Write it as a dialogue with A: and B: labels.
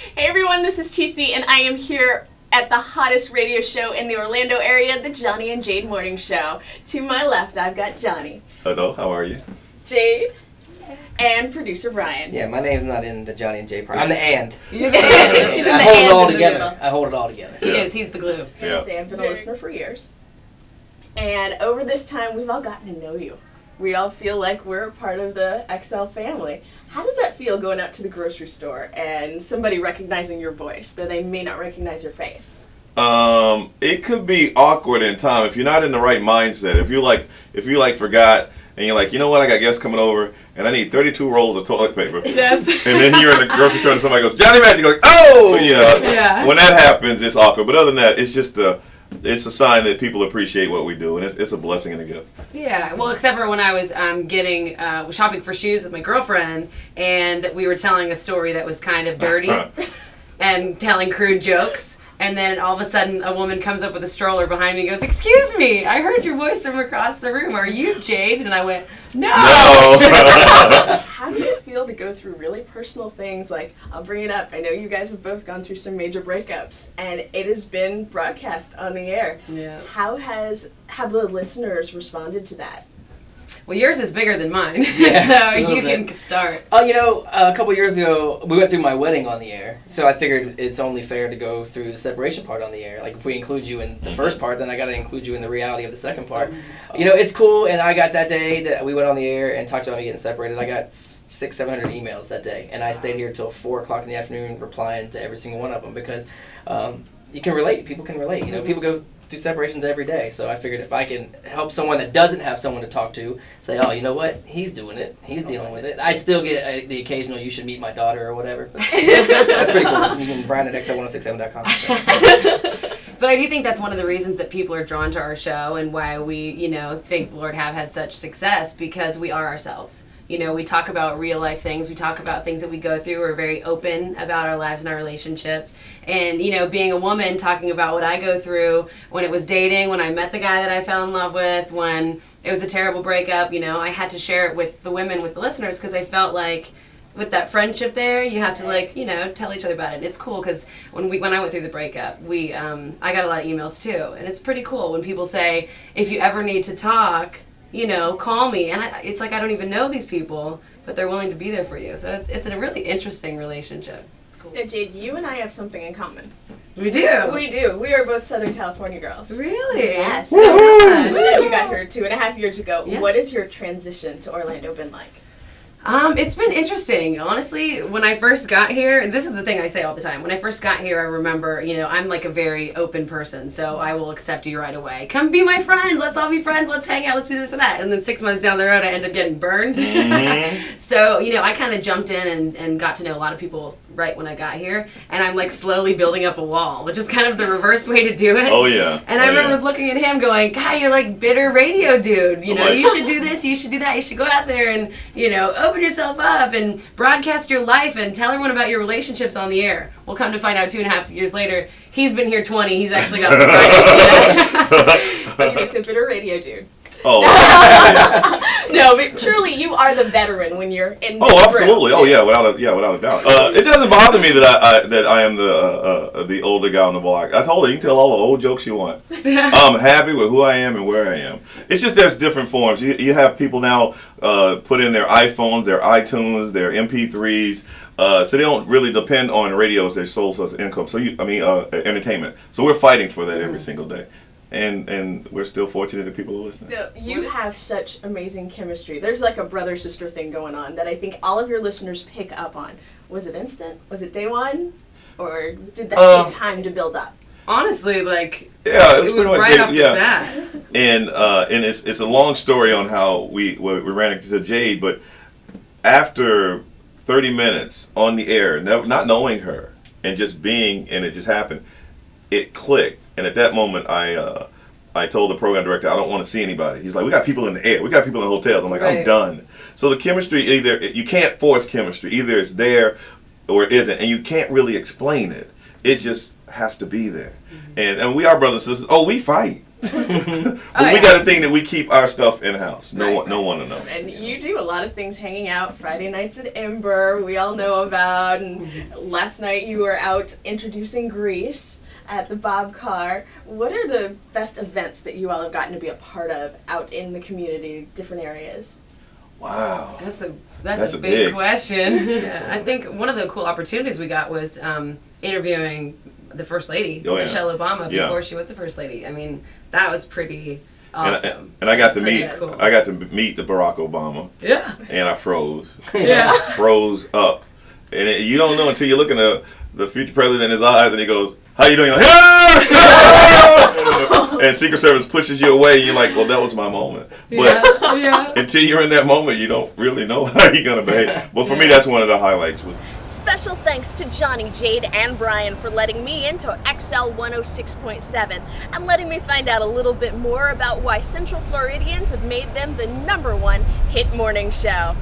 A: Hey everyone, this is TC and I am here at the hottest radio show in the Orlando area, the Johnny and Jayde Morning Show. To my left, I've got Johnny.
B: Hello, how are you?
A: Jayde. And producer Brian.
C: Yeah, my name's not in the Johnny and Jayde part. I'm the and.
A: You're the and.
C: I hold it all together. I hold it all together.
A: He is. He's the glue.
B: Yeah.
A: I've been a listener for years. And over this time, we've all gotten to know you. We all feel like we're a part of the XL family. How does that feel going out to the grocery store and somebody recognizing your voice, though they may not recognize your face?
B: It could be awkward in time if you're not in the right mindset. If you forgot and you're like, you know what, I got guests coming over and I need 32 rolls of toilet paper.
A: Yes.
B: And then you're in the grocery store and somebody goes, Johnny Magic, you're like, oh yeah. When that happens, it's awkward. But other than that, it's just it's a sign that people appreciate what we do, and it's a blessing and a gift.
D: Yeah, well, except for when I was shopping for shoes with my girlfriend, and we were telling a story that was kind of dirty and telling crude jokes, and then all of a sudden a woman comes up with a stroller behind me and goes, "Excuse me, I heard your voice from across the room. Are you Jayde?" And I went, "No."
A: How does it feel to go through really personal things? Like, I'll bring it up. I know you guys have both gone through some major breakups, and it has been broadcast on the air.
D: Yeah.
A: How have the listeners responded to that?
D: Well, yours is bigger than mine,
C: Yeah,
D: so you can start.
C: Oh, you know, a couple years ago, we went through my wedding on the air, so I figured it's only fair to go through the separation part on the air. Like, if we include you in the first part, then I got to include you in the reality of the second part. You know, it's cool, and I got that day that we went on the air and talked about me getting separated, I got 600-700 emails that day, and I stayed here till 4 o'clock in the afternoon replying to every single one of them because you can relate. People can relate. You know, people go through separations every day, so I figured if I can help someone that doesn't have someone to talk to say, oh, you know what, he's doing it, he's dealing with it. I still get the occasional you should meet my daughter or whatever. That's pretty cool. You can Brian at xl1067.com.
D: But I do think that's one of the reasons that people are drawn to our show and why we, think Lord have had such success, because we are ourselves. We talk about real life things. We talk about things that we go through. We're very open about our lives and our relationships. And, being a woman, talking about what I go through when it was dating, when I met the guy that I fell in love with, when it was a terrible breakup, I had to share it with the women, with the listeners, because I felt like with that friendship there, you have to tell each other about it. And it's cool because when I went through the breakup, I got a lot of emails too. And it's pretty cool when people say, if you ever need to talk, call me. And it's like I don't even know these people, but they're willing to be there for you. So it's a really interesting relationship. It's cool.
A: Now, Jayde, you and I have something in common.
D: We do?
A: We do. We are both Southern California girls.
D: Really?
A: Yes. So you said you got here 2.5 years ago.
D: Yeah.
A: What has your transition to Orlando been like?
D: It's been interesting. Honestly, when I first got here, this is the thing I say all the time. When I first got here, I remember, I'm like a very open person, so I will accept you right away. Come be my friend. Let's all be friends. Let's hang out. Let's do this and that. And then 6 months down the road, I end up getting burned. So, I kind of jumped in and got to know a lot of people right when I got here. And I'm like slowly building up a wall, which is kind of the reverse way to do it.
B: Oh, yeah.
D: And I remember looking at him going, God, you're like bitter radio dude. You should do this. You should do that. You should go out there and, open yourself up and broadcast your life and tell everyone about your relationships on the air. We'll come to find out 2.5 years later, he's been here 20. He's actually got the right.
A: He's a bitter radio dude.
B: Oh.
A: No, but truly, you are the veteran when you're in.
B: Oh, absolutely. Room. Oh, yeah, without a doubt. It doesn't bother me that I am the older guy on the block. I told her you can tell all the old jokes you want. I'm happy with who I am and where I am. It's just there's different forms. You have people now put in their iPhones, their iTunes, their MP3s. So they don't really depend on radio as their sole source of income. So entertainment. So we're fighting for that every single day. And we're still fortunate that people are listening.
A: No, you have such amazing chemistry. There's like a brother-sister thing going on that I think all of your listeners pick up on. Was it instant? Was it day one? Or did that take time to build up?
D: Honestly,
B: yeah, it was pretty much
D: right off the bat.
B: And it's a long story on how we ran into Jayde, but after 30 minutes on the air, not knowing her, and just being, and it just happened, it clicked. And at that moment, I told the program director, I don't want to see anybody. He's like, we got people in the air. We got people in hotels. I'm like, I'm done. So the chemistry, you can't force chemistry. Either it's there or it isn't. And you can't really explain it. It just has to be there. And we are brothers and sisters. Oh, we fight. But we got to think that we keep our stuff in house. No one to know.
A: And you do a lot of things, hanging out Friday nights at Ember. We all know about. And last night you were out introducing Grease at the Bob Car. What are the best events that you all have gotten to be a part of out in the community, different areas?
B: Wow.
D: That's a big question. Yeah, I think one of the cool opportunities we got was interviewing the First Lady, Michelle Obama, before she was the First Lady. I mean, that was pretty awesome.
B: And I got to meet the Barack Obama.
D: Yeah.
B: And I froze.
D: Yeah.
B: Froze up. And you don't know until you look in the future president in his eyes and he goes, "How you doing?" You're like, "Ah!" And Secret Service pushes you away. And you're like, well, that was my moment. But until you're in that moment, you don't really know how you're going to behave. But for me, that's one of the highlights.
A: Special thanks to Johnny, Jayde, and Brian for letting me into XL 106.7 and letting me find out a little bit more about why Central Floridians have made them the #1 hit morning show.